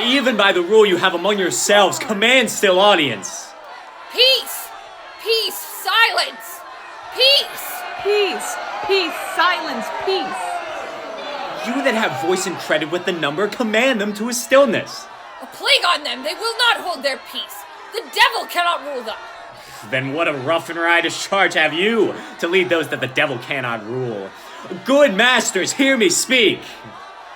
even by the rule you have among yourselves, command still audience. Peace! Peace! Silence! Peace! Peace! Peace! Silence! Peace! You that have voice and credit with the number, command them to a stillness. A plague on them! They will not hold their peace! The devil cannot rule them! Then what a rough and riotous charge have you to lead those that the devil cannot rule. Good masters, hear me speak.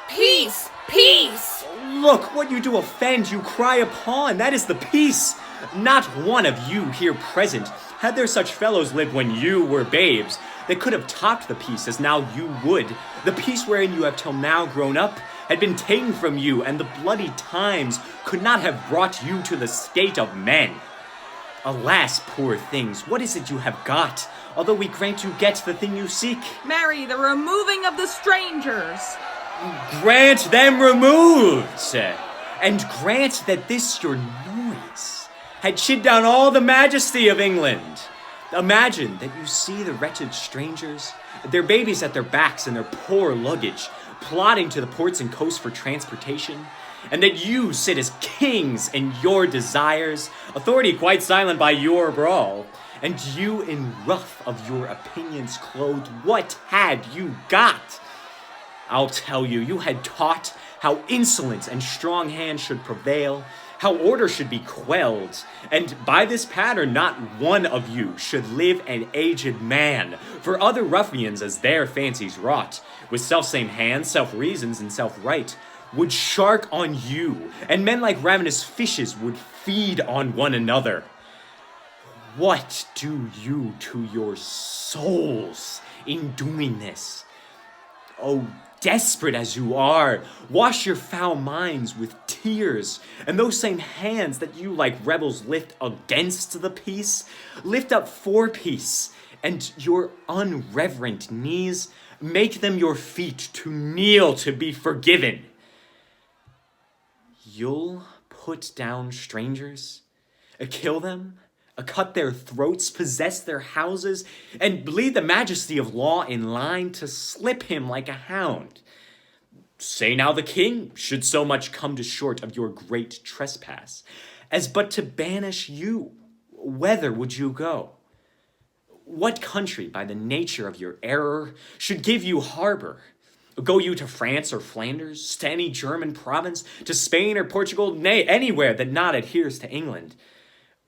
Peace! Peace! Look, what you do offend, you cry upon. That is the peace. Not one of you here present, had there such fellows lived when you were babes, that could have topped the peace as now you would. The peace wherein you have till now grown up had been ta'en from you, and the bloody times could not have brought you to the state of men. Alas, poor things, what is it you have got, although we grant you get the thing you seek? Marry, the removing of the strangers. Grant them removed, and grant that this your noise had chid down all the majesty of England. Imagine that you see the wretched strangers, their babies at their backs and their poor luggage, plodding to the ports and coasts for transportation, and that you sit as kings in your desires, authority quite silent by your brawl, and you in ruff of your opinions clothed, what had you got? I'll tell you, you had taught how insolence and strong hands should prevail, how order should be quelled, and by this pattern not one of you should live an aged man, for other ruffians as their fancies wrought, with self-same hands, self-reasons, and self-right, would shark on you, and men like ravenous fishes would feed on one another. What do you to your souls in doing this? Oh, desperate as you are, wash your foul minds with tears, and those same hands that you like rebels lift against the peace, lift up for peace, and your unreverent knees, make them your feet to kneel to be forgiven. You'll put down strangers, kill them, cut their throats, possess their houses, and bleed the majesty of law in line to slip him like a hound. Say now the king should so much come to short of your great trespass, as but to banish you, whither would you go? What country, by the nature of your error, should give you harbor? Go you to France or Flanders, to any German province, to Spain or Portugal, nay, anywhere that not adheres to England?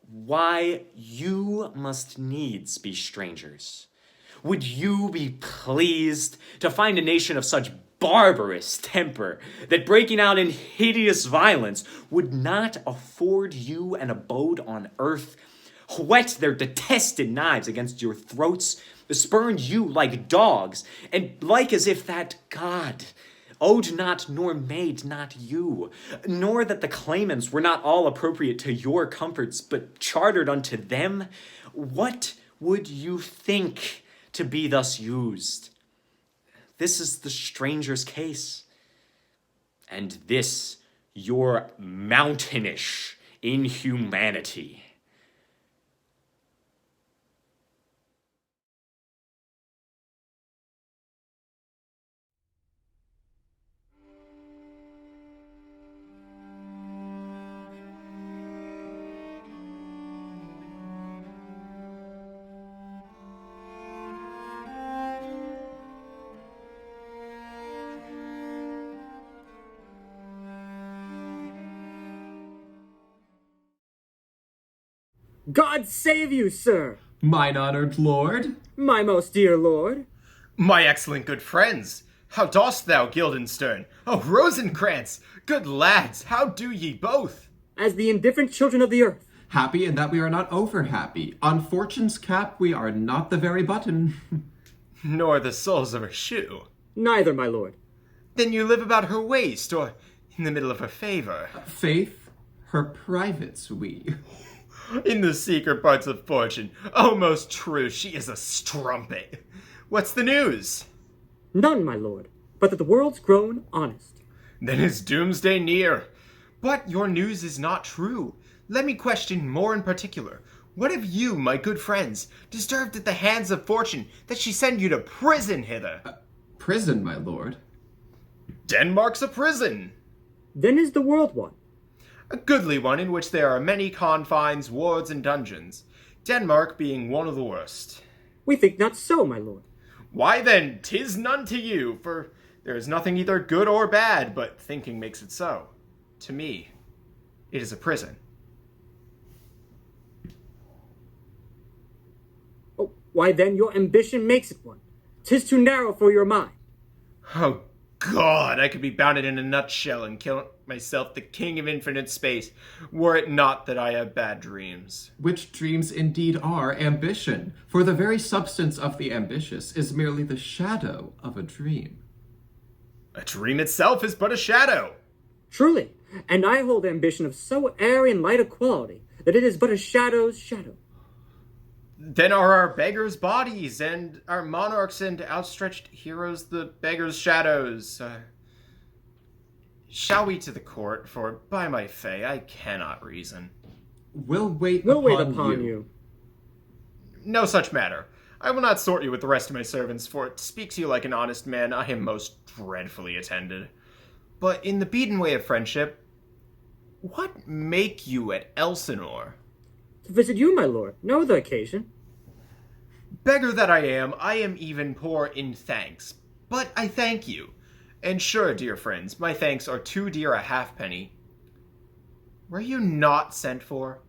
Why, you must needs be strangers. Would you be pleased to find a nation of such barbarous temper that breaking out in hideous violence would not afford you an abode on earth, whet their detested knives against your throats, spurned you like dogs, and like as if that God owed not nor made not you, nor that the claimants were not all appropriate to your comforts, but chartered unto them? What would you think to be thus used? This is the stranger's case, and this your mountainish inhumanity. God save you, sir! Mine honored lord. My most dear lord. My excellent good friends, how dost thou, Guildenstern? Oh, Rosencrantz! Good lads, how do ye both? As the indifferent children of the earth. Happy in that we are not over happy. On fortune's cap we are not the very button. Nor the soles of her shoe. Neither, my lord. Then you live about her waist, or in the middle of her favor. Faith, her privates we. In the secret parts of fortune. Oh, most true, she is a strumpet. What's the news? None, my lord, but that the world's grown honest. Then is doomsday near. But your news is not true. Let me question more in particular. What have you, my good friends, deserved at the hands of fortune that she send you to prison hither? Prison, my lord. Denmark's a prison. Then is the world one. A goodly one in which there are many confines, wards, and dungeons, Denmark being one of the worst. We think not so, my lord. Why then, 'tis none to you, for there is nothing either good or bad, but thinking makes it so. To me, it is a prison. Oh, why then your ambition makes it one. 'Tis too narrow for your mind. Oh God, I could be bounded in a nutshell and kill myself the king of infinite space, were it not that I have bad dreams. Which dreams indeed are ambition, for the very substance of the ambitious is merely the shadow of a dream. A dream itself is but a shadow. Truly, and I hold ambition of so airy and light a quality that it is but a shadow's shadow. Then are our beggars' bodies, and our monarchs and outstretched heroes the beggars' shadows. Shall we to the court? For by my fay, I cannot reason. We'll wait upon you. No such matter. I will not sort you with the rest of my servants, for to speak to you like an honest man, I am most dreadfully attended. But in the beaten way of friendship, what make you at Elsinore? To visit you, my lord, no other occasion. Beggar that I am even poor in thanks. But I thank you. And sure, dear friends, my thanks are too dear a halfpenny. Were you not sent for?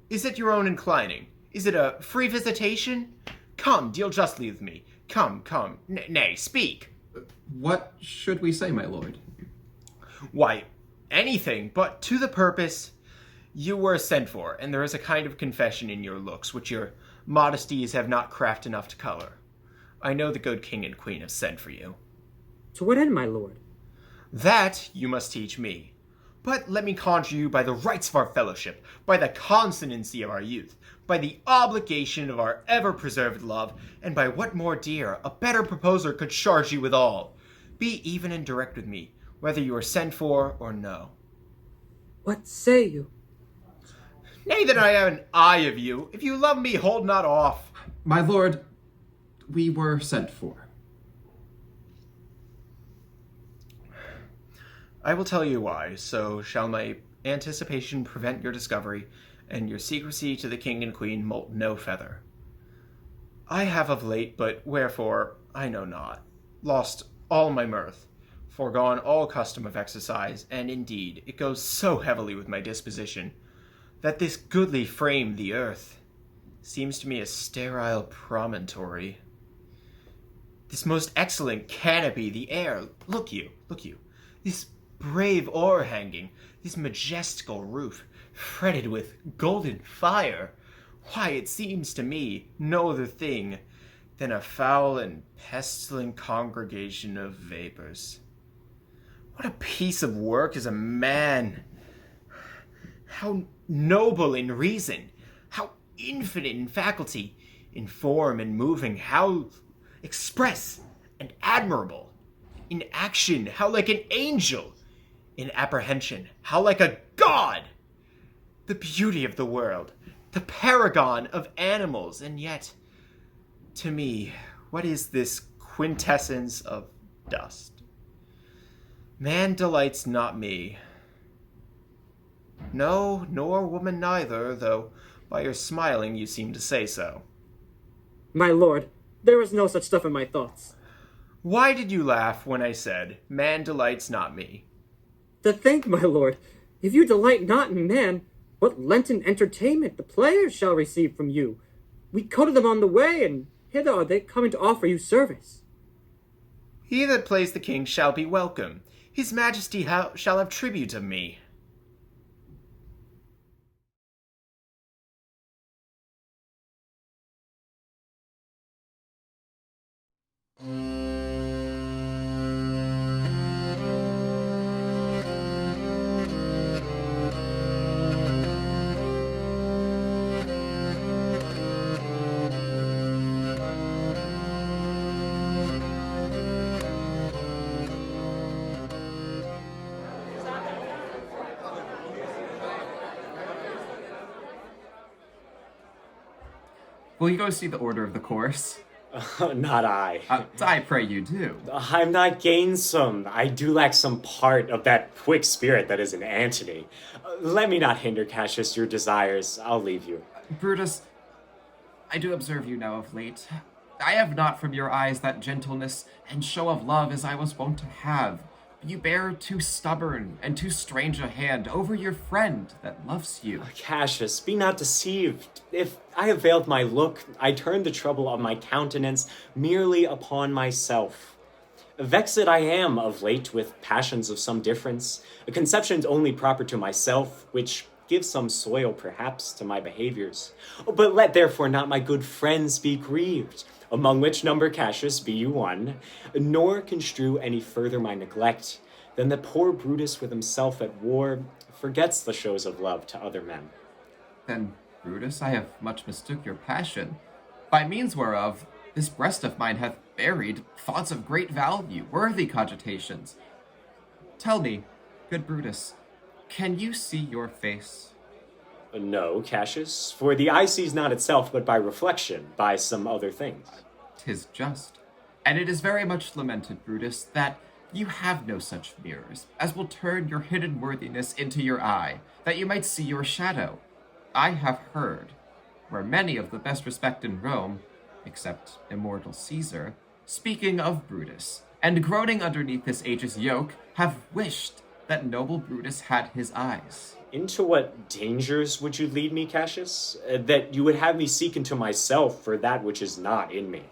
Is it your own inclining? Is it a free visitation? Come, deal justly with me. Come. Nay, speak. What should we say, my lord? Why, anything, but to the purpose. You were sent for, and there is a kind of confession in your looks, which your modesties have not craft enough to color. I know the good king and queen have sent for you. To what end, my lord? That you must teach me. But let me conjure you by the rights of our fellowship, by the consonancy of our youth, by the obligation of our ever-preserved love, and by what more dear, a better proposer could charge you withal. Be even and direct with me, whether you are sent for or no. What say you? Nay, that I have an eye of you. If you love me, hold not off. My lord, we were sent for. I will tell you why, so shall my anticipation prevent your discovery, and your secrecy to the king and queen moult no feather. I have of late, but wherefore, I know not, lost all my mirth, foregone all custom of exercise, and indeed, it goes so heavily with my disposition, that this goodly frame, the earth, seems to me a sterile promontory. This most excellent canopy, the air, look you, this brave o'erhanging, this majestical roof, fretted with golden fire, why, it seems to me no other thing than a foul and pestilent congregation of vapors. What a piece of work is a man! How noble in reason, how infinite in faculty, in form and moving, how express and admirable. In action, how like an angel. In apprehension, how like a god. The beauty of the world, the paragon of animals, and yet, to me, what is this quintessence of dust? Man delights not me. No, nor woman neither, though by your smiling you seem to say so. My lord, there is no such stuff in my thoughts. Why did you laugh when I said, man delights not me? To think, my lord, if you delight not in man, what Lenten entertainment the players shall receive from you. We coted them on the way, and hither are they coming to offer you service. He that plays the king shall be welcome. His majesty shall have tribute of me. Will you go see the order of the course? Not I. I pray you do. I'm not gainsome. I do lack some part of that quick spirit that is in Antony. Let me not hinder, Cassius, your desires. I'll leave you. Brutus, I do observe you now of late. I have not from your eyes that gentleness and show of love as I was wont to have. You bear too stubborn and too strange a hand over your friend that loves you. Cassius, be not deceived. If I have veiled my look, I turn the trouble of my countenance merely upon myself. Vexed I am of late with passions of some difference, conceptions only proper to myself, which give some soil perhaps to my behaviors. But let therefore not my good friends be grieved, among which number, Cassius, be you one, nor construe any further my neglect, than that poor Brutus with himself at war forgets the shows of love to other men. Then, Brutus, I have much mistook your passion, by means whereof this breast of mine hath buried thoughts of great value, worthy cogitations. Tell me, good Brutus, can you see your face? No, Cassius, for the eye sees not itself, but by reflection, by some other things. 'Tis just. And it is very much lamented, Brutus, that you have no such mirrors as will turn your hidden worthiness into your eye, that you might see your shadow. I have heard, where many of the best respect in Rome, except immortal Caesar, speaking of Brutus, and groaning underneath this age's yoke, have wished that noble Brutus had his eyes. Into what dangers would you lead me, Cassius? That you would have me seek into myself for that which is not in me.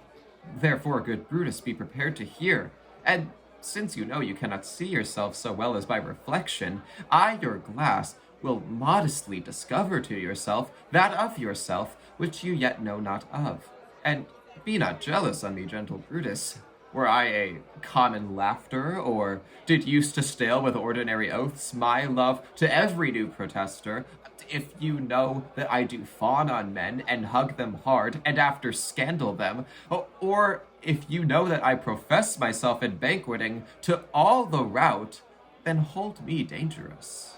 Therefore, good Brutus, be prepared to hear, and since you know you cannot see yourself so well as by reflection, I, your glass, will modestly discover to yourself that of yourself which you yet know not of. And be not jealous on me, gentle Brutus. Were I a common laughter, or did use to stale with ordinary oaths my love to every new protester, if you know that I do fawn on men and hug them hard, and after scandal them, or if you know that I profess myself in banqueting to all the rout, then hold me dangerous.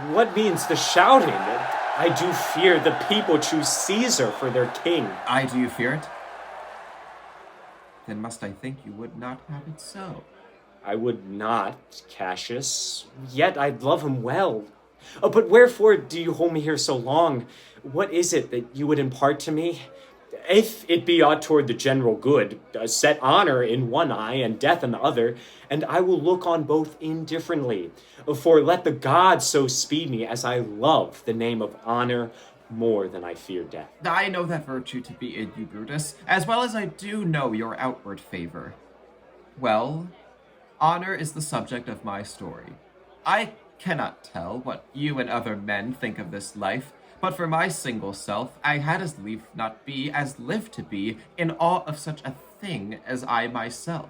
What means the shouting? I do fear the people choose Caesar for their king. I do fear it? Then must I think you would not have it so? I would not, Cassius, yet I'd love him well. But wherefore do you hold me here so long? What is it that you would impart to me? If it be aught toward the general good, set honor in one eye and death in the other, and I will look on both indifferently. For let the gods so speed me as I love the name of honor more than I fear death. I know that virtue to be in you, Brutus, as well as I do know your outward favor. Well, honor is the subject of my story. I cannot tell what you and other men think of this life, but for my single self, I had as lief not be as live to be in awe of such a thing as I myself.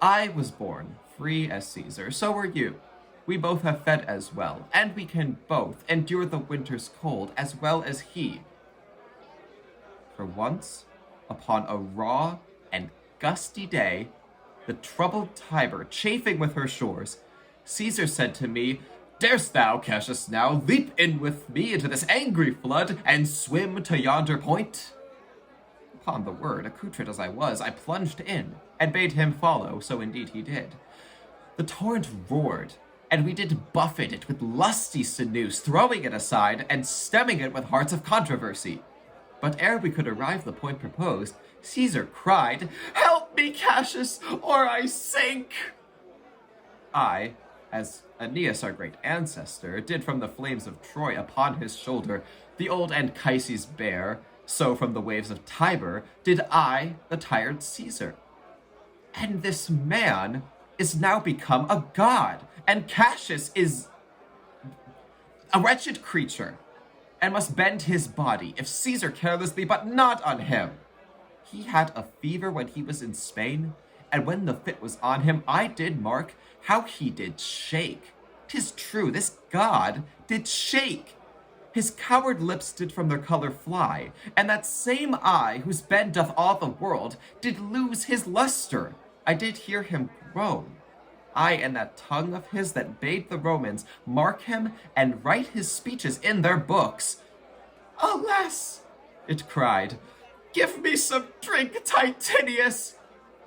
I was born free as Caesar, so were you. We both have fed as well, and we can both endure the winter's cold as well as he. For once, upon a raw and gusty day, the troubled Tiber chafing with her shores, Caesar said to me, "Darest thou, Cassius, now leap in with me into this angry flood and swim to yonder point?" Upon the word, accoutred as I was, I plunged in, and bade him follow, so indeed he did. The torrent roared, and we did buffet it with lusty sinews, throwing it aside, and stemming it with hearts of controversy. But ere we could arrive the point proposed, Caesar cried, "Help me, Cassius, or I sink!" I, as Aeneas, our great ancestor, did from the flames of Troy upon his shoulder the old Anchises bear, so from the waves of Tiber did I the tired Caesar. And this man is now become a god, and Cassius is a wretched creature, and must bend his body, if Caesar carelessly, but not on him. He had a fever when he was in Spain, and when the fit was on him, I did mark how he did shake. 'Tis true, this god did shake. His coward lips did from their color fly, and that same eye, whose bed doth awe the world, did lose his luster. I did hear him groan. I, and that tongue of his that bade the Romans mark him and write his speeches in their books. "Alas," it cried, Give me some drink, Titinius!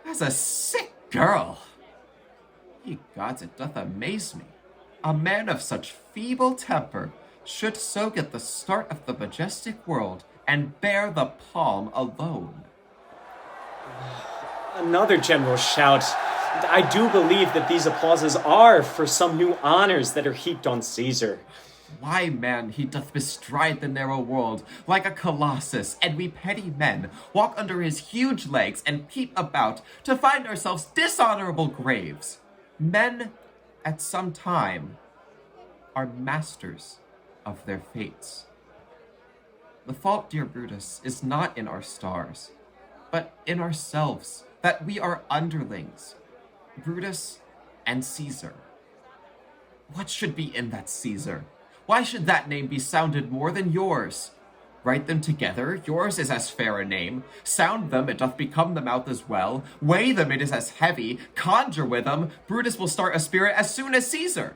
As a sick girl. Ye gods, it doth amaze me. A man of such feeble temper should so get the start of the majestic world and bear the palm alone. Another general shout. I do believe that these applauses are for some new honors that are heaped on Caesar. Why, man, he doth bestride the narrow world like a colossus, and we petty men walk under his huge legs and peep about to find ourselves dishonorable graves. Men, at some time, are masters of their fates. The fault, dear Brutus, is not in our stars, but in ourselves, that we are underlings, Brutus and Caesar. What should be in that Caesar? Why should that name be sounded more than yours? Write them together, yours is as fair a name. Sound them, it doth become the mouth as well. Weigh them, it is as heavy. Conjure with them, Brutus will start a spirit as soon as Caesar.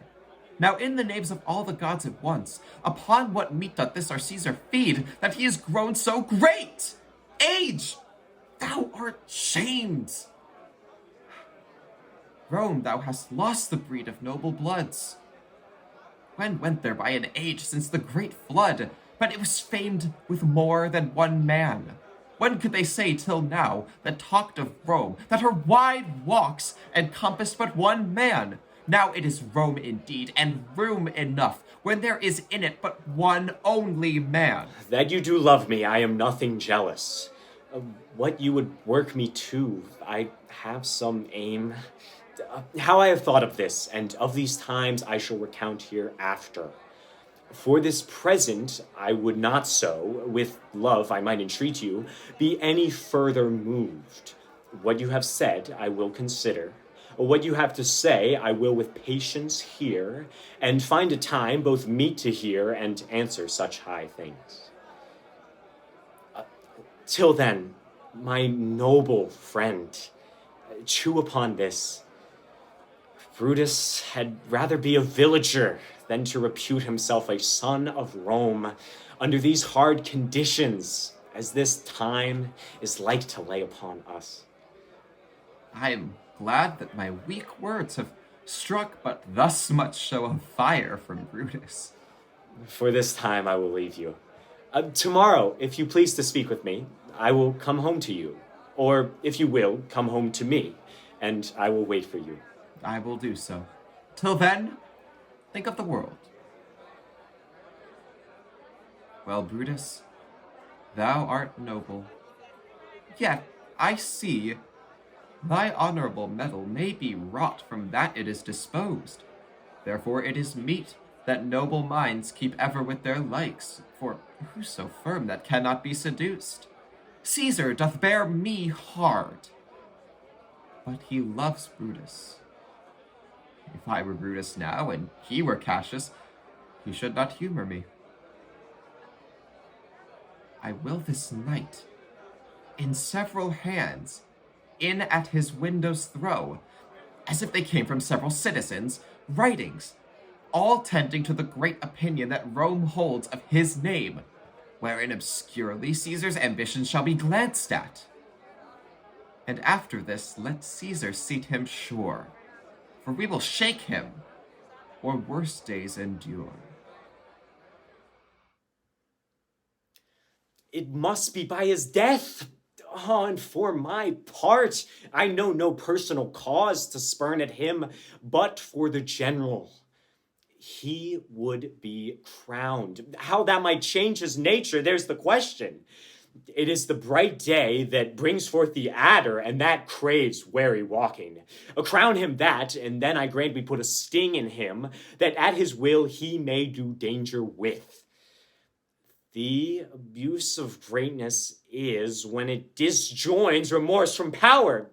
Now in the names of all the gods at once, upon what meat doth this our Caesar feed, that he is grown so great? Age! Thou art shamed! Rome, thou hast lost the breed of noble bloods. When went there by an age since the great flood, but it was famed with more than one man? When could they say till now that talked of Rome, that her wide walks encompassed but one man? Now it is Rome indeed, and room enough, when there is in it but one only man. That you do love me, I am nothing jealous. What you would work me to, I have some aim. How I have thought of this, and of these times I shall recount hereafter. For this present, I would not so, with love I might entreat you, be any further moved. What you have said, I will consider. What you have to say, I will with patience hear, and find a time both meet to hear and answer such high things. Till then, my noble friend, chew upon this. Brutus had rather be a villager than to repute himself a son of Rome under these hard conditions, as this time is like to lay upon us. I am glad that my weak words have struck but thus much show of fire from Brutus. For this time I will leave you. Tomorrow, if you please to speak with me, I will come home to you. Or, if you will, come home to me, and I will wait for you. I will do so. Till then, think of the world. Well, Brutus, thou art noble. Yet, I see, thy honorable metal may be wrought from that it is disposed. Therefore it is meet that noble minds keep ever with their likes, for who's so firm that cannot be seduced? Caesar doth bear me hard, but he loves Brutus. If I were Brutus now, and he were Cassius, he should not humor me. I will this night, in several hands, in at his windows throw, as if they came from several citizens, writings, all tending to the great opinion that Rome holds of his name, wherein obscurely Caesar's ambitions shall be glanced at. And after this, let Caesar seat him sure, for we will shake him, or worse days endure. It must be by his death. Oh, and for my part, I know no personal cause to spurn at him, but for the general. He would be crowned. How that might change his nature, there's the question. It is the bright day that brings forth the adder, and that craves wary walking. Crown him that, and then I grant we put a sting in him, that at his will he may do danger with. The abuse of greatness is when it disjoins remorse from power.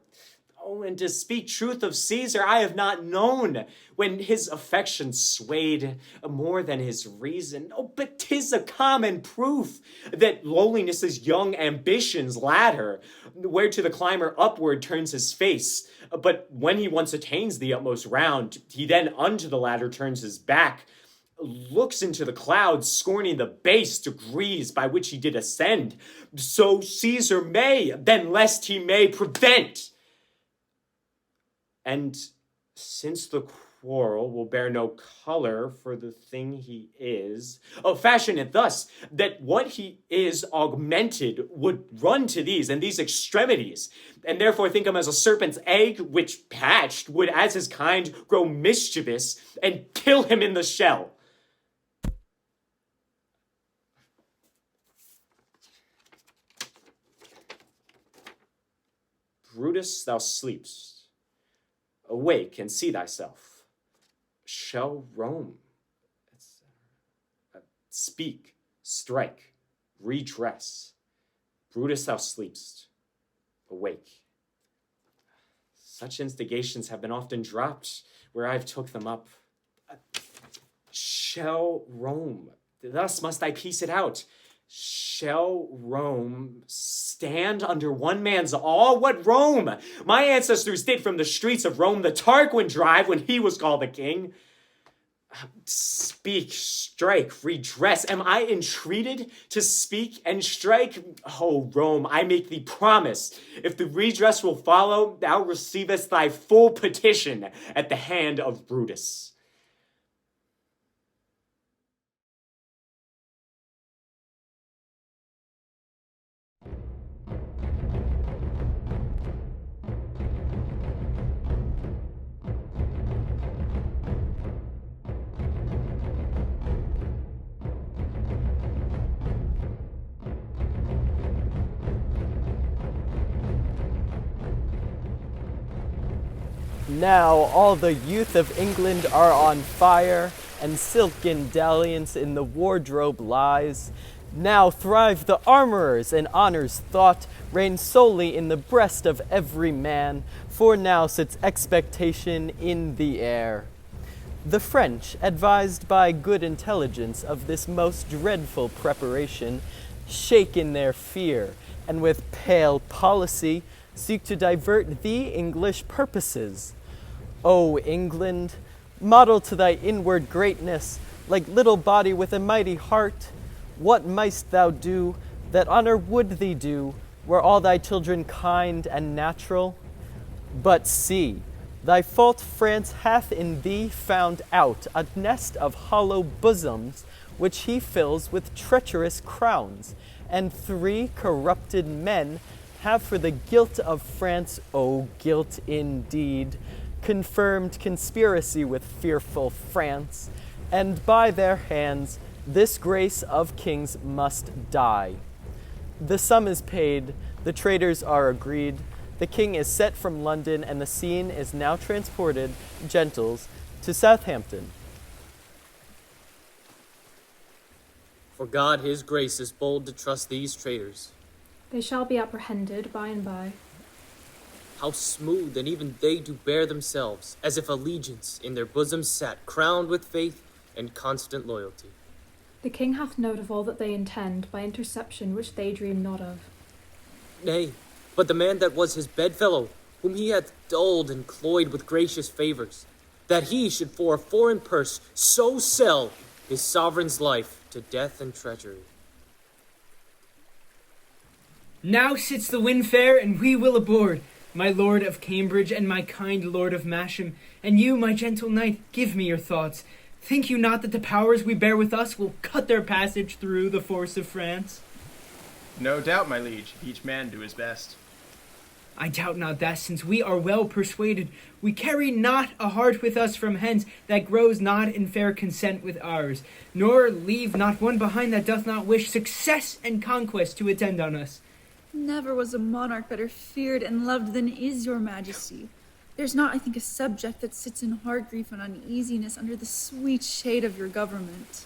Oh, and to speak truth of Caesar, I have not known when his affection swayed more than his reason. Oh, but 'tis a common proof that lowliness is young ambition's ladder, whereto the climber upward turns his face. But when he once attains the utmost round, he then unto the ladder turns his back. looks into the clouds, scorning the base degrees by which he did ascend. So Caesar may, then lest he may prevent. And since the quarrel will bear no color for the thing he is, fashion it thus, that what he is augmented would run to these and these extremities, and therefore think him as a serpent's egg, which hatched would as his kind grow mischievous and kill him in the shell. Brutus, thou sleepst. Awake and see thyself. Shall Rome speak, strike, redress? Brutus, thou sleepst. Awake. Such instigations have been often dropped where I've took them up. Shall Rome, thus must I piece it out. Shall Rome stand under one man's awe? What Rome? My ancestors did from the streets of Rome the Tarquin drive when he was called a king. Speak, strike, redress. Am I entreated to speak and strike? Oh, Rome, I make thee promise. If the redress will follow, thou receivest thy full petition at the hand of Brutus. Now all the youth of England are on fire, and silken dalliance in the wardrobe lies. Now thrive the armorers, and honor's thought reigns solely in the breast of every man, for now sits expectation in the air. The French, advised by good intelligence of this most dreadful preparation, shake in their fear, and with pale policy seek to divert the English purposes. O England, model to thy inward greatness, like little body with a mighty heart, what mightst thou do that honor would thee do, were all thy children kind and natural? But see, thy fault France hath in thee found out a nest of hollow bosoms, which he fills with treacherous crowns, and 3 corrupted men have for the guilt of France, O guilt indeed, confirmed conspiracy with fearful France, and by their hands this grace of kings must die. The sum is paid, the traitors are agreed, the king is set from London, and the scene is now transported, gentles, to Southampton. For God his grace is bold to trust these traitors. They shall be apprehended by and by. How smooth and even they do bear themselves, as if allegiance in their bosoms sat, crowned with faith and constant loyalty. The king hath note of all that they intend, by interception which they dream not of. Nay, but the man that was his bedfellow, whom he hath dulled and cloyed with gracious favours, that he should for a foreign purse so sell his sovereign's life to death and treachery. Now sits the wind fair, and we will aboard, my lord of Cambridge and my kind lord of Masham, and you, my gentle knight, give me your thoughts. Think you not that the powers we bear with us will cut their passage through the force of France? No doubt, my liege, each man do his best. I doubt not that, since we are well persuaded, we carry not a heart with us from hence that grows not in fair consent with ours, nor leave not one behind that doth not wish success and conquest to attend on us. Never was a monarch better feared and loved than is your majesty. There's not, I think, a subject that sits in heart grief and uneasiness under the sweet shade of your government.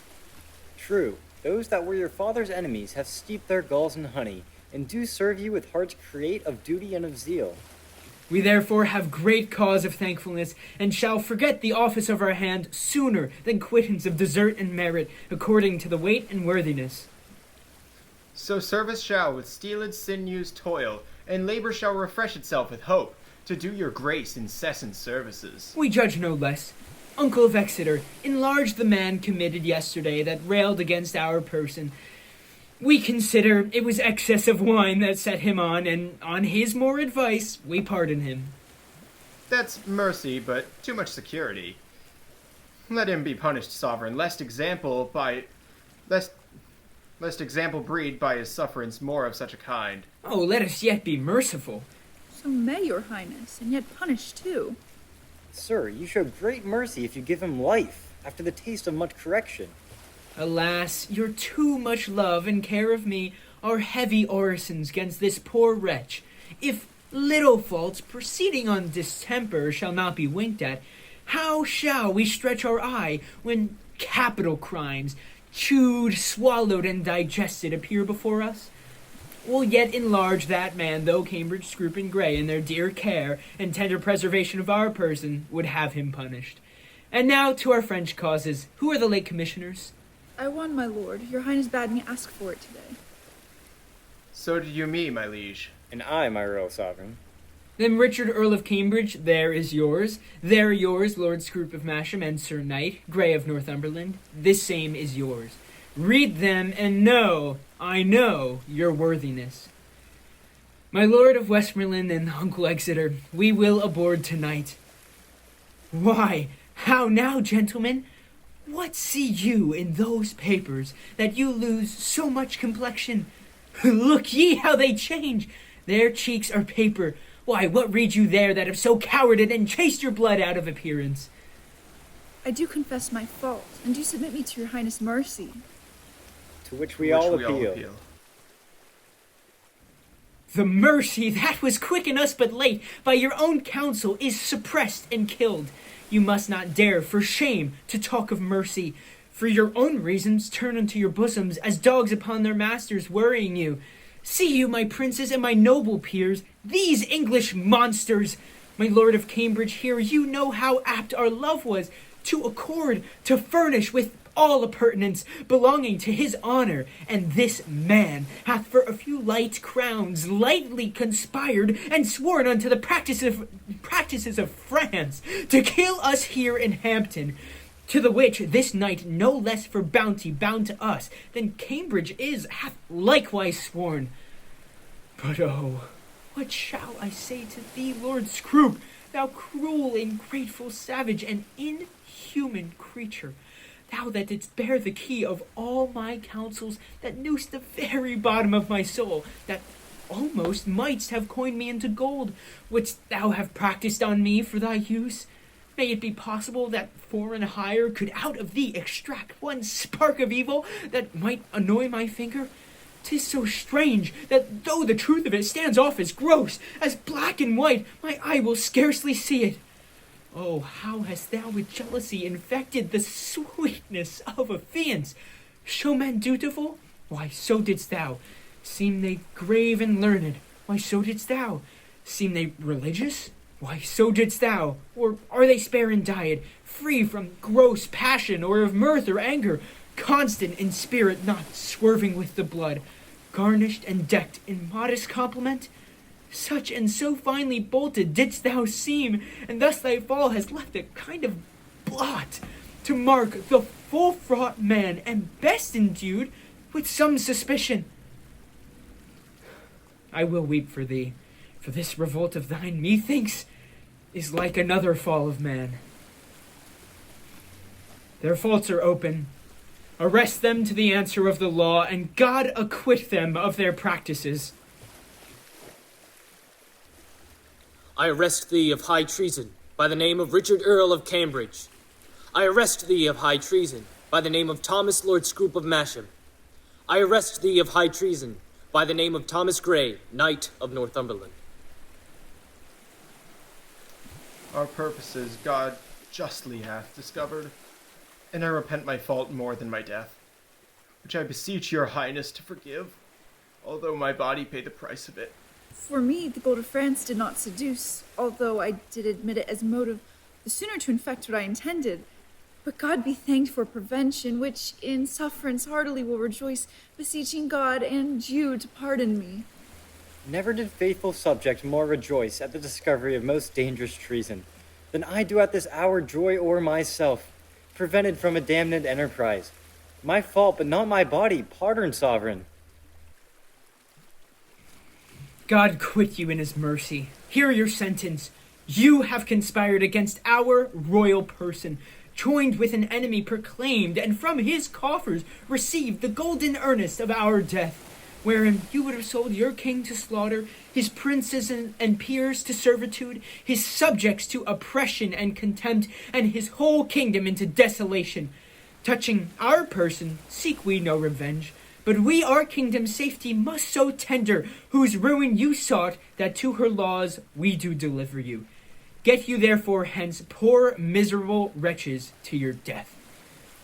True, those that were your father's enemies have steeped their galls in honey, and do serve you with hearts create of duty and of zeal. We therefore have great cause of thankfulness, and shall forget the office of our hand sooner than quittance of desert and merit, according to the weight and worthiness. So service shall with steeled sinews toil, and labor shall refresh itself with hope, to do your grace incessant services. We judge no less. Uncle of Exeter, enlarge the man committed yesterday that railed against our person. We consider it was excess of wine that set him on, and on his more advice, we pardon him. That's mercy, but too much security. Let him be punished, sovereign, lest example breed by his sufferance more of such a kind. Oh, let us yet be merciful. So may your highness, and yet punish too. Sir, you show great mercy if you give him life, after the taste of much correction. Alas, your too much love and care of me are heavy orisons against this poor wretch. If little faults proceeding on distemper shall not be winked at, how shall we stretch our eye when capital crimes, chewed, swallowed, and digested, appear before us? We'll yet enlarge that man, though Cambridge, Scroop, and Grey, in their dear care and tender preservation of our person, would have him punished. And now to our French causes. Who are the late commissioners? I won, my lord. Your highness bade me ask for it today. So did you me, my liege. And I, my royal sovereign. Then Richard, Earl of Cambridge, there is yours. There yours, Lord Scroop of Masham, and Sir Knight, Grey of Northumberland. This same is yours. Read them, and know, I know, your worthiness. My Lord of Westmoreland and Uncle Exeter, we will aboard tonight. Why, how now, gentlemen? What see you in those papers that you lose so much complexion? Look ye how they change! Their cheeks are paper. Why, what read you there that have so cowarded and chased your blood out of appearance? I do confess my fault, and do submit me to your highness' mercy. To which we all appeal. The mercy that was quick in us but late by your own counsel is suppressed and killed. You must not dare for shame to talk of mercy. For your own reasons turn unto your bosoms as dogs upon their masters, worrying you. See you, my princes and my noble peers, these English monsters. My lord of Cambridge, here you know how apt our love was to accord, to furnish with all appurtenance belonging to his honor, and this man hath for a few light crowns lightly conspired and sworn unto the practices of France to kill us here in Hampton, to the which this knight no less for bounty bound to us than Cambridge is hath likewise sworn. But oh, what shall I say to thee, Lord Scroop, thou cruel, ingrateful savage, and inhuman creature, thou that didst bear the key of all my counsels, that knewst the very bottom of my soul, that almost mightst have coined me into gold, wouldst thou have practised on me for thy use? May it be possible that foreign hire could out of thee extract one spark of evil that might annoy my finger? 'Tis so strange that though the truth of it stands off as gross, as black and white, my eye will scarcely see it. Oh, how hast thou with jealousy infected the sweetness of affiance? Show men dutiful? Why, so didst thou. Seem they grave and learned? Why, so didst thou. Seem they religious? Why, so didst thou. Or are they spare in diet, free from gross passion or of mirth or anger, constant in spirit, not swerving with the blood, garnished and decked in modest compliment? Such and so finely bolted didst thou seem, and thus thy fall has left a kind of blot to mark the full-fraught man, and best endued with some suspicion. I will weep for thee, for this revolt of thine, methinks, is like another fall of man. Their faults are open. Arrest them to the answer of the law, and God acquit them of their practices. I arrest thee of high treason by the name of Richard Earl of Cambridge. I arrest thee of high treason by the name of Thomas Lord Scroop of Masham. I arrest thee of high treason by the name of Thomas Grey, Knight of Northumberland. Our purposes God justly hath discovered, and I repent my fault more than my death, which I beseech your highness to forgive, although my body pay the price of it. For me, the gold of France did not seduce, although I did admit it as motive the sooner to infect what I intended. But God be thanked for prevention, which in sufferance heartily will rejoice, beseeching God and you to pardon me. Never did faithful subject more rejoice at the discovery of most dangerous treason. than I do at this hour joy o'er myself, prevented from a damned enterprise. My fault, but not my body. Pardon, sovereign. God quit you in his mercy. Hear your sentence. You have conspired against our royal person, joined with an enemy proclaimed, and from his coffers received the golden earnest of our death, wherein you would have sold your king to slaughter, his princes and peers to servitude, his subjects to oppression and contempt, and his whole kingdom into desolation. Touching our person, seek we no revenge, but we our kingdom's safety must so tender, whose ruin you sought, that to her laws we do deliver you. Get you therefore hence, poor miserable wretches, to your death.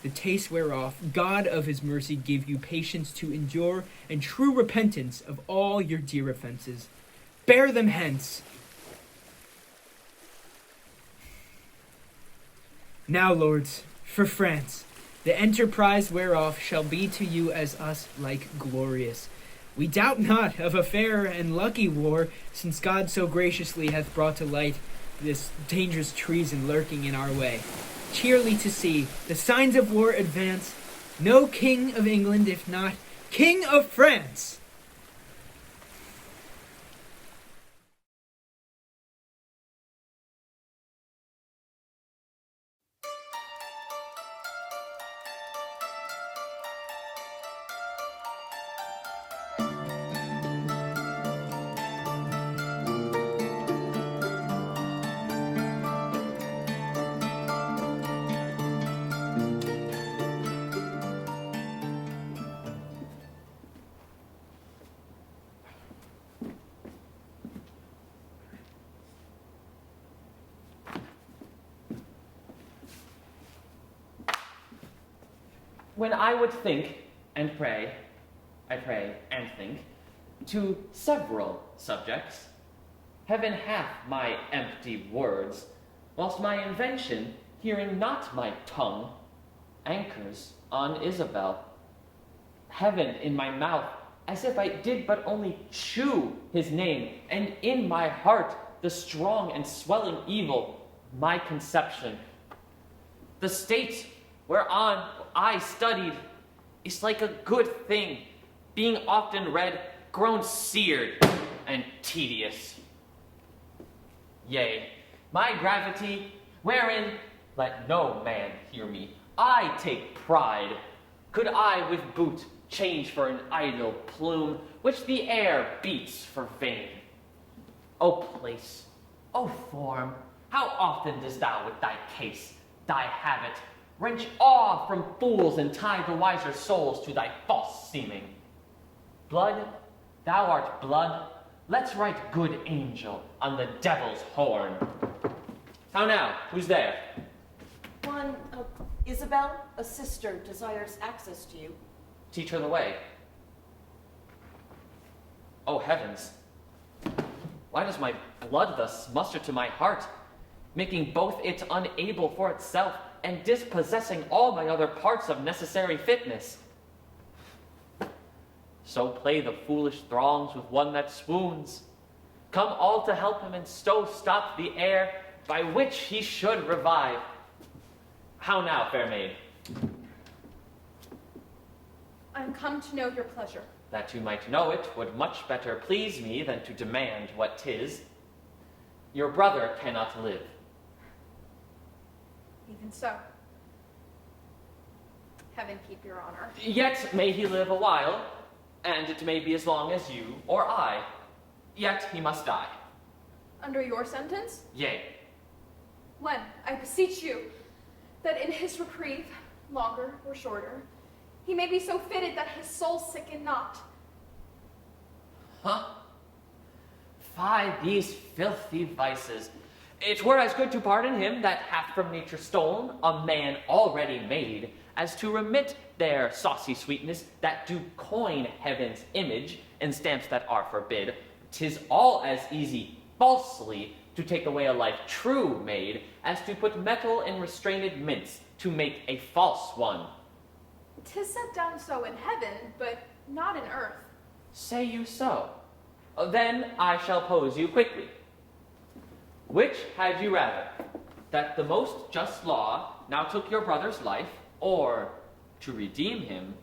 The taste whereof God of his mercy give you patience to endure, and true repentance of all your dear offenses. Bear them hence. Now, lords, for France, the enterprise whereof shall be to you as us like glorious. We doubt not of a fair and lucky war, since God so graciously hath brought to light this dangerous treason lurking in our way. Cheerly to see the signs of war advance, no king of England, if not King of France. When I would think and pray, I pray and think, to several subjects, heaven hath my empty words, whilst my invention, hearing not my tongue, anchors on Isabel. Heaven in my mouth, as if I did but only chew his name, and in my heart the strong and swelling evil, my conception. The state whereon I studied is like a good thing, being often read, grown seared and tedious. Yea, my gravity, wherein, let no man hear me, I take pride, could I with boot change for an idle plume, which the air beats for vain. O place, O form, how often dost thou with thy case, thy habit, wrench awe from fools and tie the wiser souls to thy false seeming. Blood, thou art blood, let's write good angel on the devil's horn. How now, who's there? One, Isabel, a sister, desires access to you. Teach her the way. Oh heavens, why does my blood thus muster to my heart, making both it unable for itself, and dispossessing all my other parts of necessary fitness? So play the foolish throngs with one that swoons. Come all to help him, and so stop the air, by which he should revive. How now, fair maid? I am come to know your pleasure. That you might know it would much better please me than to demand what 'tis. Your brother cannot live. Even so. Heaven keep your honor. Yet may he live a while, and it may be as long as you or I. Yet he must die. Under your sentence? Yea. When, I beseech you, that in his reprieve, longer or shorter, he may be so fitted that his soul sicken not. Huh? Fie these filthy vices. It were as good to pardon him that hath from nature stolen a man already made, as to remit their saucy sweetness that do coin heaven's image in stamps that are forbid. 'Tis all as easy falsely to take away a life true made, as to put metal in restrained mints to make a false one. 'Tis set down so in heaven, but not in earth. Say you so? Then I shall pose you quickly. Which had you rather? that the most just law now took your brother's life, or, to redeem him,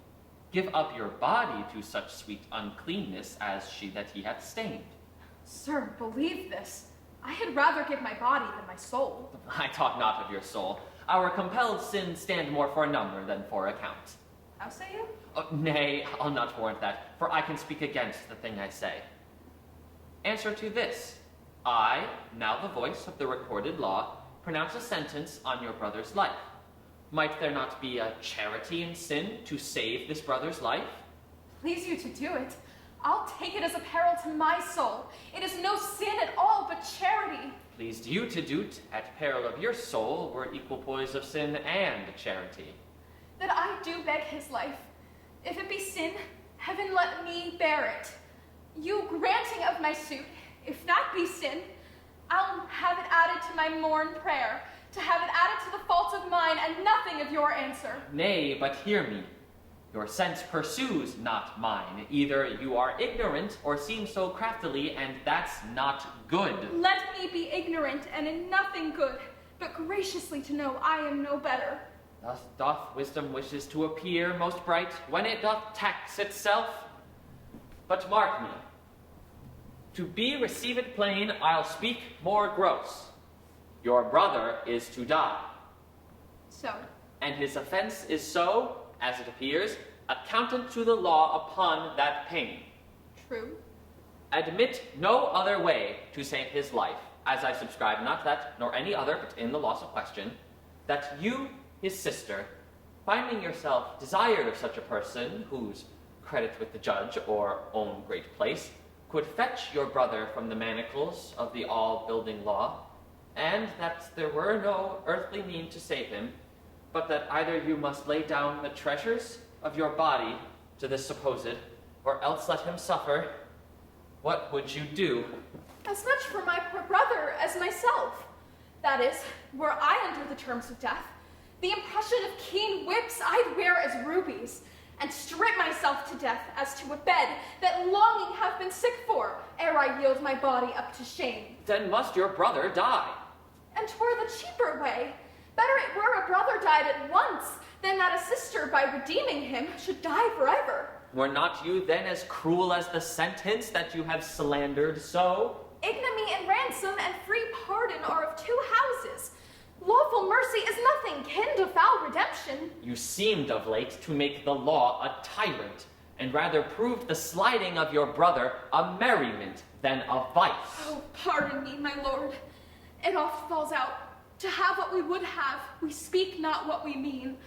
give up your body to such sweet uncleanness as she that he hath stained. Sir, believe this. I had rather give my body than my soul. I talk not of your soul. Our compelled sins stand more for number than for account. How say you? Nay, I'll not warrant that, for I can speak against the thing I say. Answer to this. I, now the voice of the recorded law, pronounce a sentence on your brother's life. Might there not be a charity in sin to save this brother's life? Please you to do it. I'll take it as a peril to my soul. It is no sin at all, but charity. Pleased you to do't, at peril of your soul, were equal poise of sin and charity. That I do beg his life. If it be sin, heaven let me bear it. You granting of my suit, if that be sin, I'll have it added to my morn prayer, to have it added to the fault of mine, and nothing of your answer. Nay, but hear me. Your sense pursues not mine. Either you are ignorant, or seem so craftily, and that's not good. Let me be ignorant, and in nothing good, but graciously to know I am no better. Thus doth wisdom wishes to appear most bright, when it doth tax itself. But mark me. To be received plain, I'll speak more gross. Your brother is to die. So? And his offense is so, as it appears, accountant to the law upon that pain. True. Admit no other way to save his life, as I subscribe not that, nor any other, but in the loss of question, that you, his sister, finding yourself desired of such a person, whose credit with the judge or own great place, could fetch your brother from the manacles of the all-building law, and that there were no earthly mean to save him, but that either you must lay down the treasures of your body to this supposed, or else let him suffer, what would you do? As much for my poor brother as myself. That is, were I under the terms of death, the impression of keen whips I'd wear as rubies, and strip myself to death as to a bed that longing have been sick for, ere I yield my body up to shame. Then must your brother die. And 'twere the cheaper way. Better it were a brother died at once, than that a sister, by redeeming him, should die forever. Were not you then as cruel as the sentence that you have slandered so? Ignominy and ransom and free pardon are of two houses. Lawful mercy is nothing kin to foul redemption. You seemed of late to make the law a tyrant, and rather proved the sliding of your brother a merriment than a vice. Oh, pardon me, my lord. It oft falls out. To have what we would have, we speak not what we mean.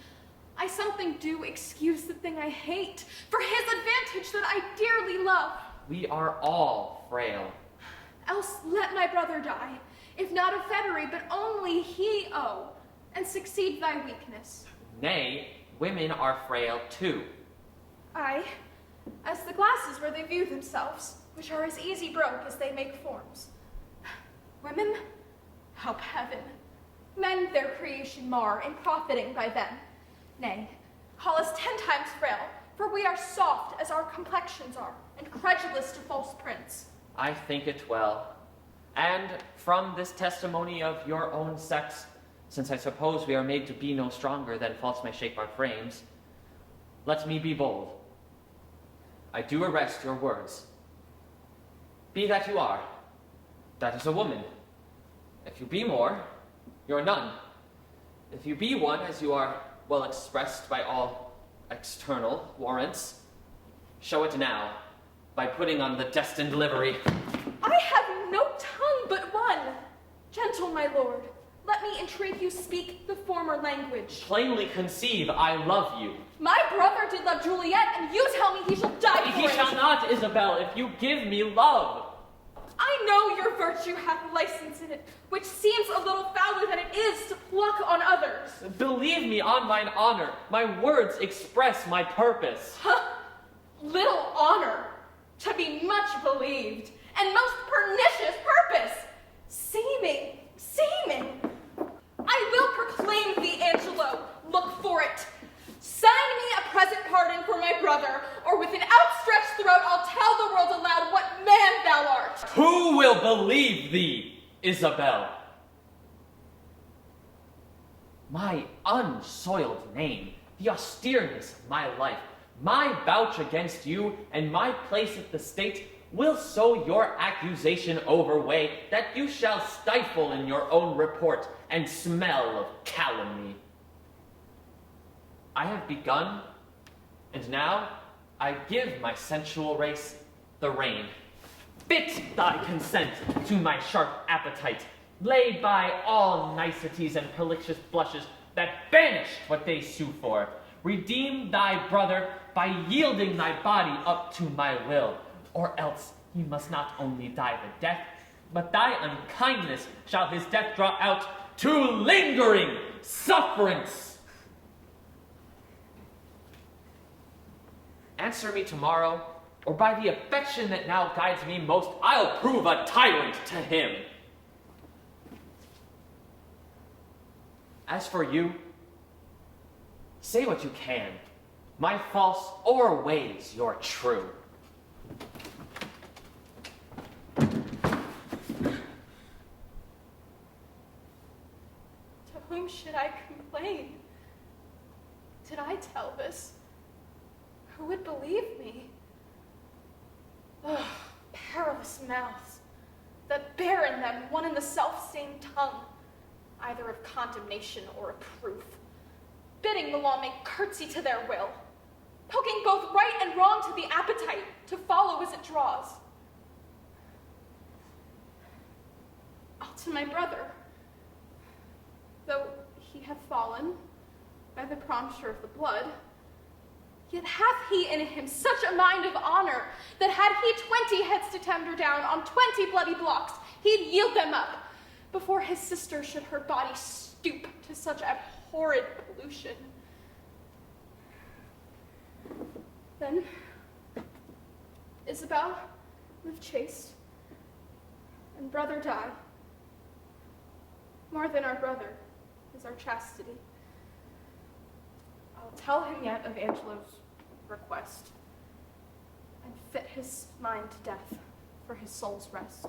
I something do excuse the thing I hate, for his advantage that I dearly love. We are all frail. Else let my brother die, if not of fettery, but only he owe, and succeed thy weakness. Nay, women are frail too. Aye, as the glasses where they view themselves, which are as easy broke as they make forms. Women, help heaven. Men their creation mar in profiting by them. Nay, call us 10 times frail, for we are soft as our complexions are, and credulous to false prints. I think it well. And from this testimony of your own sex, since I suppose we are made to be no stronger than faults may shape our frames, let me be bold. I do arrest your words. Be that you are, that is a woman. If you be more, you're none. If you be one, as you are well expressed by all external warrants, show it now, by putting on the destined livery. I have no tongue but one. Gentle my lord, let me entreat you speak the former language. Plainly conceive, I love you. My brother did love Juliet, and you tell me he shall die for He it. shall not, Isabel, if you give me love. I know your virtue hath license in it, which seems a little fouler than it is to pluck on others. Believe me on mine honor, my words express my purpose. Huh! Little honor, to be much believed, and most pernicious purpose. Seeming. I will proclaim thee, Angelo. Look for it. Sign me a present pardon for my brother, or with an outstretched throat I'll tell the world aloud what man thou art. Who will believe thee, Isabel? my unsoiled name, the austereness of my life, my vouch against you, and my place at the state will so your accusation overweigh that you shall stifle in your own report and smell of calumny. I have begun, and now I give my sensual race the rein. Fit thy consent to my sharp appetite, lay by all niceties and prolicious blushes that banish what they sue for. Redeem thy brother by yielding thy body up to my will, or else he must not only die the death, but thy unkindness shall his death draw out to lingering sufferance. Answer me tomorrow, or by the affection that now guides me most, I'll prove a tyrant to him. As for you, say what you can. My false o'erweighs your true. To whom should I complain? Did I tell this? Who would believe me? Oh, perilous mouths, that bear in them one and the self-same tongue, either of condemnation or reproof, bidding the law make curtsy to their will, poking both right and wrong to the appetite, to follow as it draws. All to my brother, though he have fallen by the prompture of the blood, yet hath he in him such a mind of honor, that had he 20 heads to tender down on 20 bloody blocks, he'd yield them up, before his sister should her body stoop to such abhorred pollution. Then Isabel live chaste, and brother die. More than our brother is our chastity. I'll tell him yet of Angelo's request, and fit his mind to death for his soul's rest.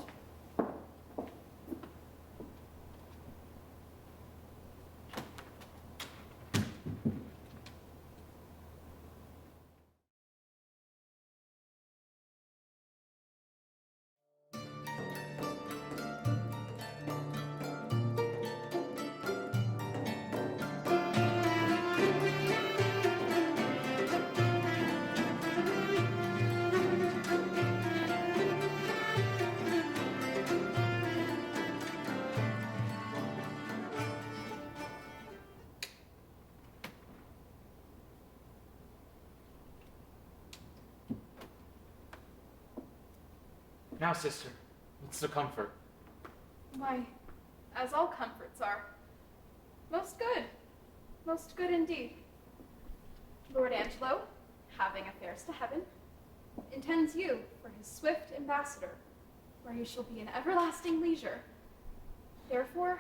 Now, sister, what's the comfort? Why, as all comforts are, most good indeed. Lord Angelo, having affairs to heaven, intends you for his swift ambassador, where you shall be in everlasting leisure. Therefore,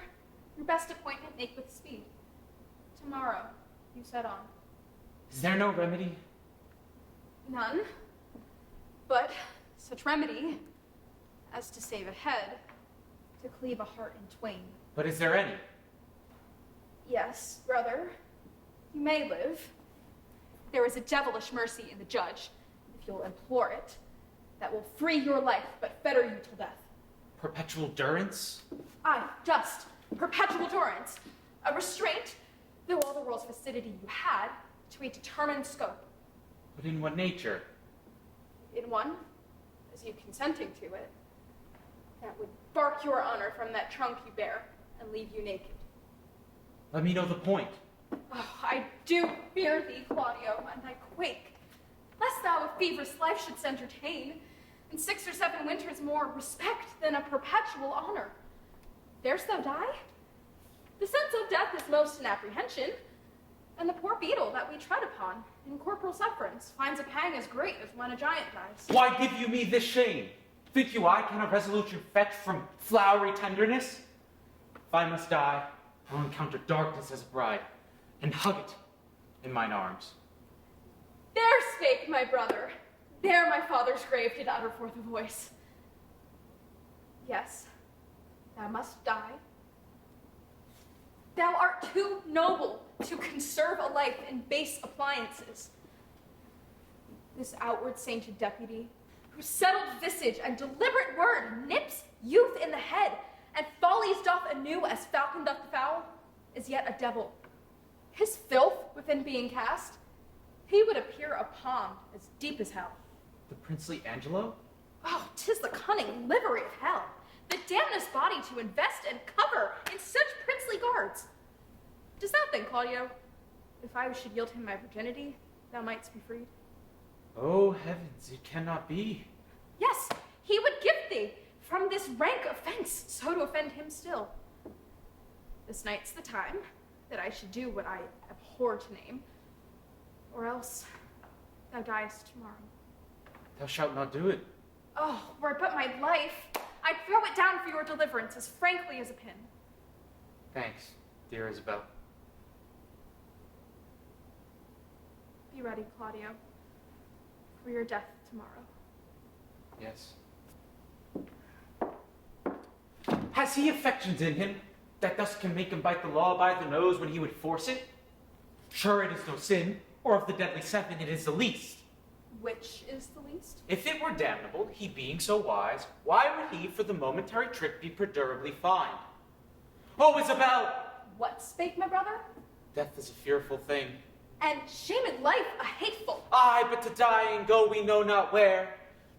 your best appointment make with speed. Tomorrow, you set on. Is there no remedy? None, but such remedy as to save a head, to cleave a heart in twain. But is there any? Yes, brother, you may live. There is a devilish mercy in the judge, if you'll implore it, that will free your life but fetter you till death. Perpetual durance? Aye, just perpetual durance. A restraint, though all the world's facility you had, to a determined scope. But in what nature? In one, as you consenting to it, that would bark your honor from that trunk you bear and leave you naked. Let me know the point. Oh, I do fear thee, Claudio, and I quake, lest thou a feverish life shouldst entertain, and 6 or 7 winters more respect than a perpetual honor. Darest thou die? The sense of death is most in apprehension, and the poor beetle that we tread upon in corporal sufferance finds a pang as great as when a giant dies. Why give you me this shame? Think you I can a resolution fetch from flowery tenderness? If I must die, I'll encounter darkness as a bride, and hug it in mine arms. There spake my brother. There my father's grave did utter forth a voice. Yes, thou must die. thou art too noble to conserve a life in base appliances. This outward sainted deputy, whose settled visage and deliberate word nips youth in the head, and follies doth anew as falcon doth the fowl, is yet a devil. His filth within being cast, he would appear a pond as deep as hell. The princely Angelo? Oh, 'tis the cunning livery of hell, the damnous body to invest and cover in such princely guards. Does thou think, Claudio, if I should yield him my virginity, thou mightst be freed? Oh, heavens, it cannot be. Yes, he would give thee from this rank offense, so to offend him still. This night's the time that I should do what I abhor to name, or else thou diest tomorrow. Thou shalt not do it. Oh, were it but my life, I'd throw it down for your deliverance as frankly as a pin. Thanks, dear Isabel. Be ready, Claudio, for your death tomorrow. Yes. Has he affections in him that thus can make him bite the law by the nose when he would force it? Sure, it is no sin, or of the deadly seven, it is the least. Which is the least? If it were damnable, he being so wise, why would he for the momentary trick be perdurably fined? Oh, Isabel! What spake my brother? Death is a fearful thing. And shame in life a hateful. Aye, but to die and go we know not where,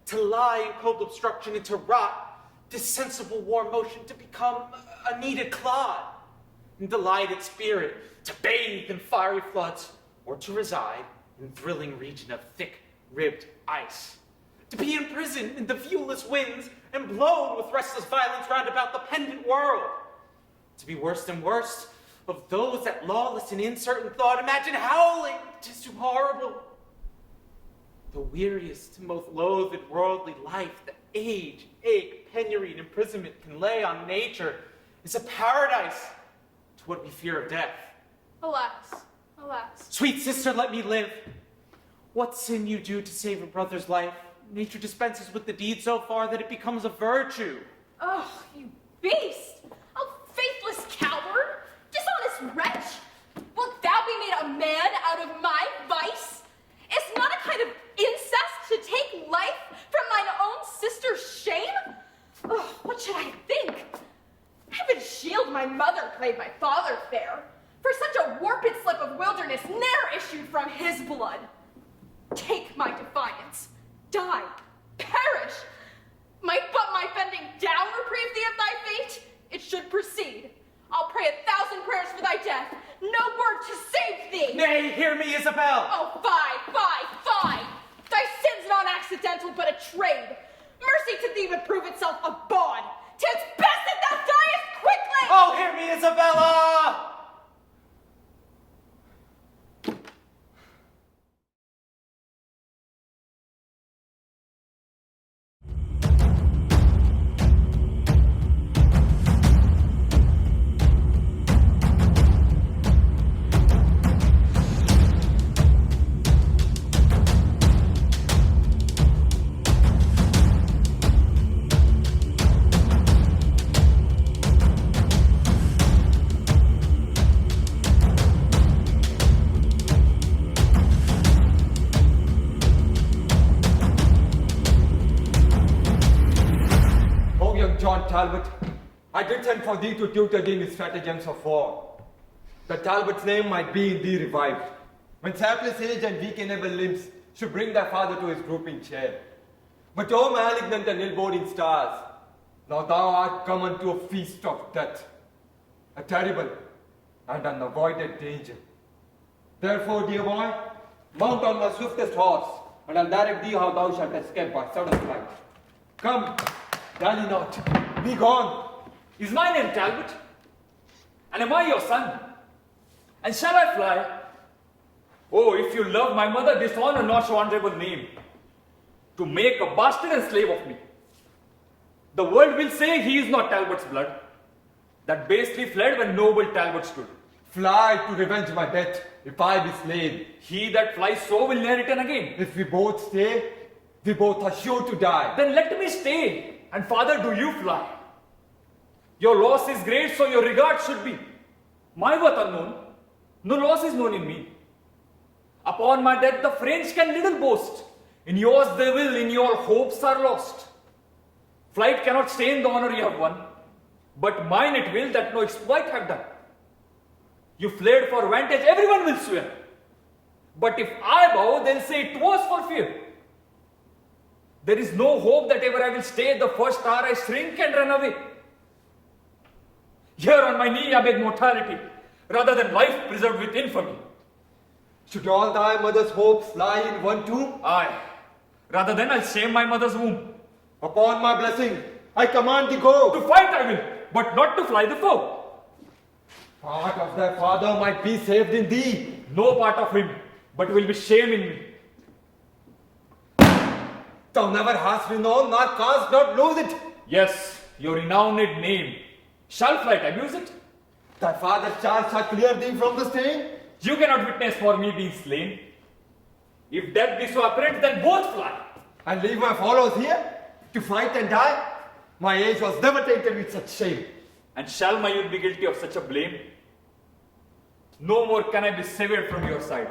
to lie in cold obstruction and to rot, this sensible warm motion to become a kneaded clod, and delighted spirit to bathe in fiery floods, or to reside in thrilling region of thick-ribbed ice, to be imprisoned in the viewless winds and blown with restless violence round about the pendant world, to be worst and worst of those that lawless and uncertain thought imagine howling, 'tis too horrible. The weariest and most loathed worldly life that age, ache, penury, and imprisonment can lay on nature is a paradise to what we fear of death. Alas, alas. Sweet sister, let me live. What sin you do to save a brother's life, nature dispenses with the deed so far that it becomes a virtue. Oh, you beast! Oh, faithless coward! Dishonest wretch! Wilt thou be made a man out of my vice? Is not a kind of incest to take life from thine own sister's shame? Oh, what should I think? Heaven shield my mother played my father fair, for such a warped slip of wilderness ne'er issued from his blood. Take my defiance, die, perish. Might but my bending down reprieve thee of thy fate? It should proceed. I'll pray 1,000 prayers for thy death, no word to save thee. Nay, hear me, Isabel. Oh, fie. Thy sin's not accidental, but a trade. Mercy to thee would prove itself a bond. 'Tis best that thou diest quickly. Oh, hear me, Isabella! Talbot, I did send for thee to tutor thee in stratagems of war. That Talbot's name might be in thee revived, when sapless age and weak enable limbs should bring thy father to his drooping chair. But O malignant and ill-boding stars, now thou art come unto a feast of death, a terrible and unavoided danger. Therefore, dear boy, mount on my swiftest horse, and I'll direct thee how thou shalt escape by sudden flight. Come, dally not. Be gone. Is my name Talbot? And am I your son? And shall I fly? Oh, if you love my mother, dishonor not so honorable name, to make a bastard and slave of me. The world will say he is not Talbot's blood, that basely fled when noble Talbot stood. Fly to revenge my death, if I be slain. He that flies so will ne'er return again. If we both stay, we both are sure to die. Then let me stay. And father, do you fly? Your loss is great, so your regard should be. My worth unknown, no loss is known in me. Upon my death, the French can little boast. In yours they will, in your hopes are lost. Flight cannot stain the honor you have won, but mine it will that no exploit have done. You fled for vantage, everyone will swear. But if I bow, they'll say it was for fear. There is no hope that ever I will stay. The first hour I shrink and run away. Here on my knee I beg mortality, rather than life preserved with infamy. Should all thy mother's hopes lie in one tomb? Aye, rather than I'll shame my mother's womb. Upon my blessing, I command thee go. To fight I will, but not to fly the foe. Part of thy father might be saved in thee. No part of him, but will be shame in me. Thou never hast renown, nor canst not lose it. Yes, your renowned name. Shall flight abuse it? Thy father's charge shall clear thee from the stain. You cannot witness for me being slain. If death be so apparent, then both fly. And leave my followers here to fight and die? My age was never tainted with such shame. And shall my youth be guilty of such a blame? No more can I be severed from your side.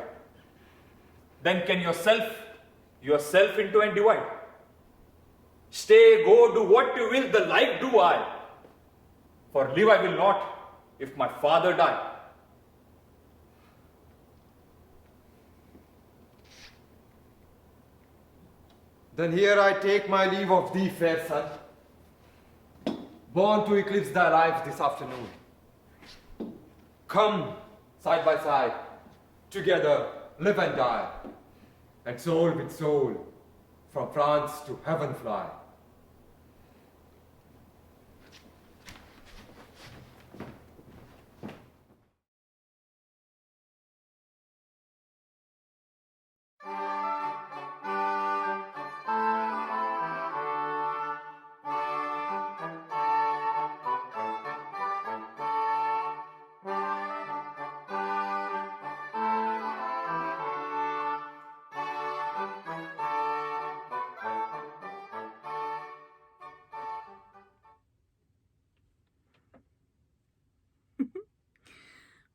Then can yourself into and divide. Stay, go, do what you will, the like do I. For live I will not, if my father die. Then here I take my leave of thee, fair son, born to eclipse thy life this afternoon. Come, side by side, together live and die, and soul with soul, from France to heaven fly.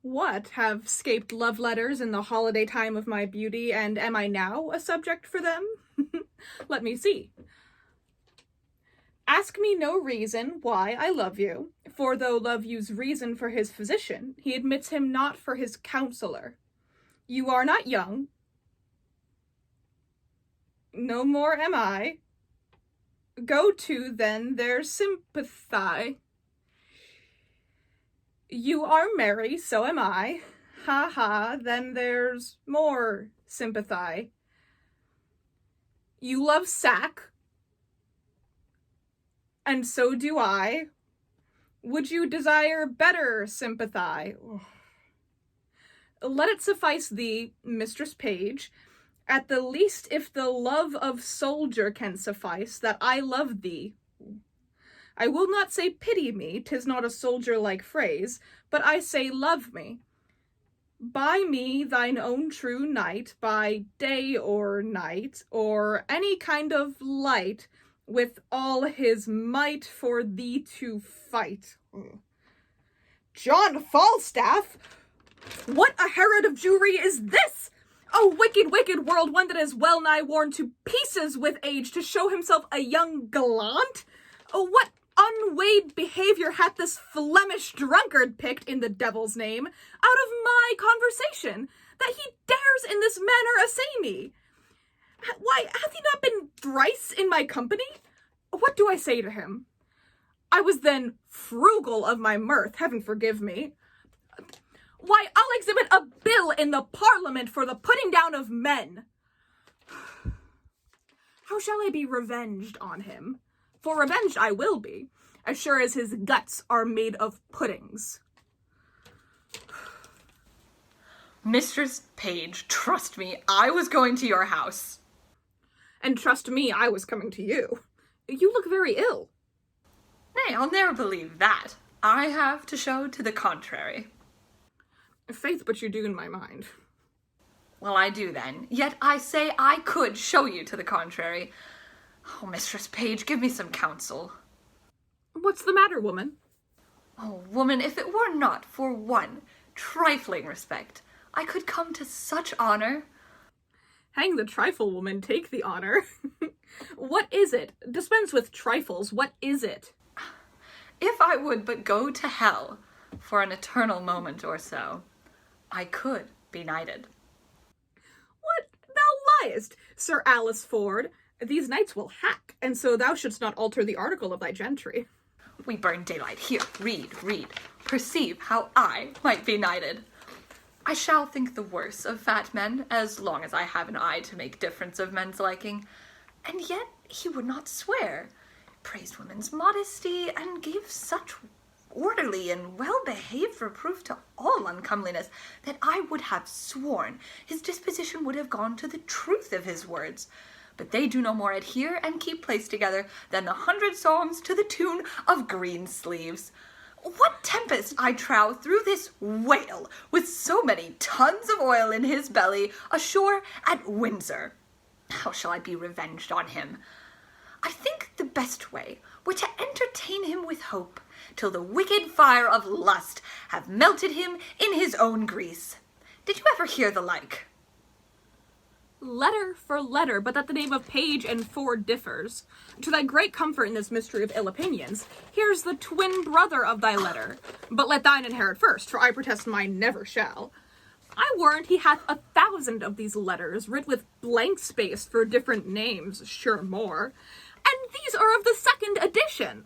What, have 'scaped love letters in the holiday time of my beauty, and am I now a subject for them? Let me see. Ask me no reason why I love you, for though love use reason for his physician, he admits him not for his counselor. You are not young. No more am I. Go to, then, their sympathy. You are merry, so am I. Ha ha, then there's more sympathy. You love sack, and so do I. Would you desire better sympathy? Let it suffice thee, Mistress Page, at the least if the love of soldier can suffice, that I love thee. I will not say pity me, 'tis not a soldier-like phrase, but I say love me. By me, thine own true knight, by day or night, or any kind of light, with all his might for thee to fight. John Falstaff? What a Herod of Jewry is this? O wicked, wicked world, one that is well nigh worn to pieces with age to show himself a young gallant? Oh, what unweighed behavior hath this Flemish drunkard picked, in the devil's name, out of my conversation, that he dares in this manner assay me? Why, hath he not been thrice in my company? What do I say to him? I was then frugal of my mirth, heaven forgive me. Why, I'll exhibit a bill in the Parliament for the putting down of men. How shall I be revenged on him? For revenged I will be, as sure as his guts are made of puddings. Mistress Page, trust me, I was going to your house. And trust me, I was coming to you. You look very ill. Nay, I'll never believe that. I have to show to the contrary. Faith, but you do in my mind. Well, I do then. Yet I say I could show you to the contrary. Oh, Mistress Page, give me some counsel. What's the matter, woman? Oh, woman, if it were not for one trifling respect, I could come to such honor. Hang the trifle woman, take the honor. What is it? Dispense with trifles, what is it? If I would but go to hell for an eternal moment or so, I could be knighted. What? Thou liest, Sir Alice Ford. These knights will hack, and so thou shouldst not alter the article of thy gentry. We burn daylight. Here, read. Perceive how I might be knighted. I shall think the worse of fat men, as long as I have an eye to make difference of men's liking. And yet he would not swear, praised women's modesty, and gave such orderly and well-behaved reproof to all uncomeliness, that I would have sworn his disposition would have gone to the truth of his words. But they do no more adhere and keep place together than the 100 psalms to the tune of green sleeves. What tempest, I trow, threw this whale with so many tons of oil in his belly ashore at Windsor? How shall I be revenged on him? I think the best way were to entertain him with hope, till the wicked fire of lust have melted him in his own grease. Did you ever hear the like? Letter for letter, but that the name of Page and Ford differs. To thy great comfort in this mystery of ill opinions, here's the twin brother of thy letter. But let thine inherit first, for I protest mine never shall. I warrant he hath 1,000 of these letters, writ with blank space for different names, sure more. And these are of the 2nd edition.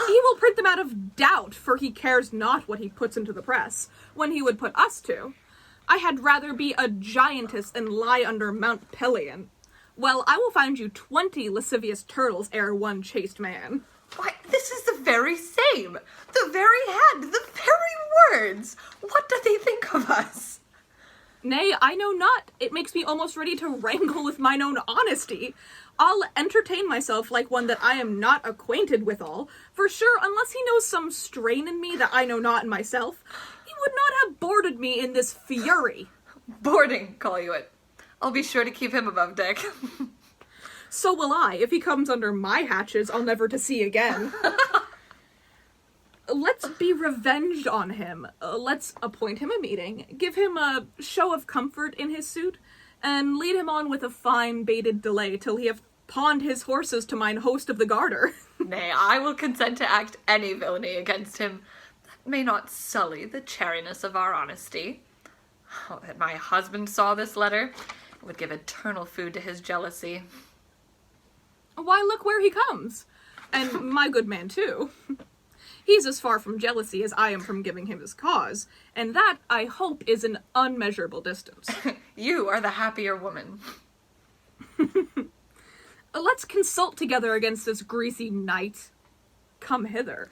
He will print them out of doubt, for he cares not what he puts into the press, when he would put us to. I had rather be a giantess and lie under Mount Pelion. Well, I will find you 20 lascivious turtles ere one chaste man. Why, this is the very same, the very hand, the very words. What do they think of us? Nay, I know not. It makes me almost ready to wrangle with mine own honesty. I'll entertain myself like one that I am not acquainted withal, for sure, unless he knows some strain in me that I know not in myself, he would not have boarded me in this fury. Boarding, call you it. I'll be sure to keep him above deck. So will I. If he comes under my hatches, I'll never to see again. Let's be revenged on him. Let's appoint him a meeting, give him a show of comfort in his suit, and lead him on with a fine baited delay till he have pawned his horses to mine host of the garter. Nay, I will consent to act any villainy against him that may not sully the chariness of our honesty. Oh, that my husband saw this letter, it would give eternal food to his jealousy. Why, look where he comes. And my good man, too. He's as far from jealousy as I am from giving him his cause, and that, I hope, is an unmeasurable distance. You are the happier woman. Let's consult together against this greasy knight. Come hither.